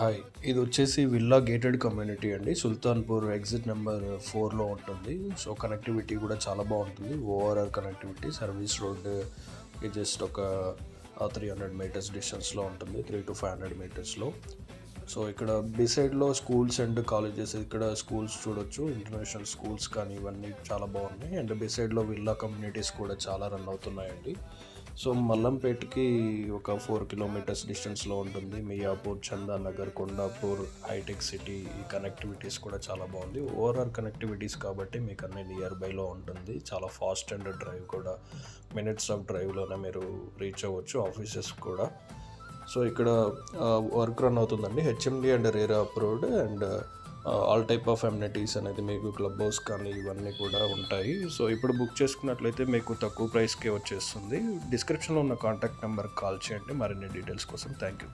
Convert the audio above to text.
Hi. ఇదొచ్చేసి villa gated community అండి. Sultanpur exit number 4లో ఉంటుంది. So, connectivity గూడా చాలా బావుంటుంది. ఓఆర్ఆర్ కనెక్టివిటీ సర్వీస్ రోడ్‌కి జస్ట్ ఒక 300 మీటర్స్ డిస్టెన్స్‌లో ఉంటుంది. 300-500 మీటర్స్‌లో. సో, ఇక్కడ బిసైడ్‌లో స్కూల్స్ అండ్ కాలేజెస్ ఇక్కడ స్కూల్స్ చూడొచ్చు. ఇంటర్నేషనల్ స్కూల్స్ కానీ ఇవన్నీ చాలా బాగున్నాయి. అండ్ బిసైడ్‌లో విల్లా కమ్యూనిటీస్ కూడా చాలా రన్ అవుతున్నాయండి. సో, మల్లంపేట్‌కి ఒక 4 కిలోమీటర్స్ డిస్టెన్స్‌లో ఉంటుంది. మియాపూర్, చందానగర్, కొండాపూర్, హైటెక్ సిటీ ఈ కనెక్టివిటీస్ కూడా చాలా బాగుంది. ఓవరాల్ కనెక్టివిటీస్ కాబట్టి మీకు అన్నీ నియర్ బైలో ఉంటుంది. చాలా ఫాస్ట్ అండ్ డ్రైవ్ కూడా మినిట్స్ ఆఫ్ డ్రైవ్‌లోనే మీరు రీచ్ అవ్వచ్చు ఆఫీసెస్ కూడా. సో, ఇక్కడ వర్క్ రన్ అవుతుందండి. HMD and RERA approved and all type of amenities అనేది మీకు క్లబ్ హౌస్ కానీ ఇవన్నీ కూడా ఉంటాయి. సో, ఇప్పుడు బుక్ చేసుకున్నట్లయితే మీకు తక్కువ ప్రైస్కే వచ్చేస్తుంది. డిస్క్రిప్షన్లో ఉన్న కాంటాక్ట్ నెంబర్కి కాల్ చేయండి మరిన్ని డీటెయిల్స్ కోసం. Thank you.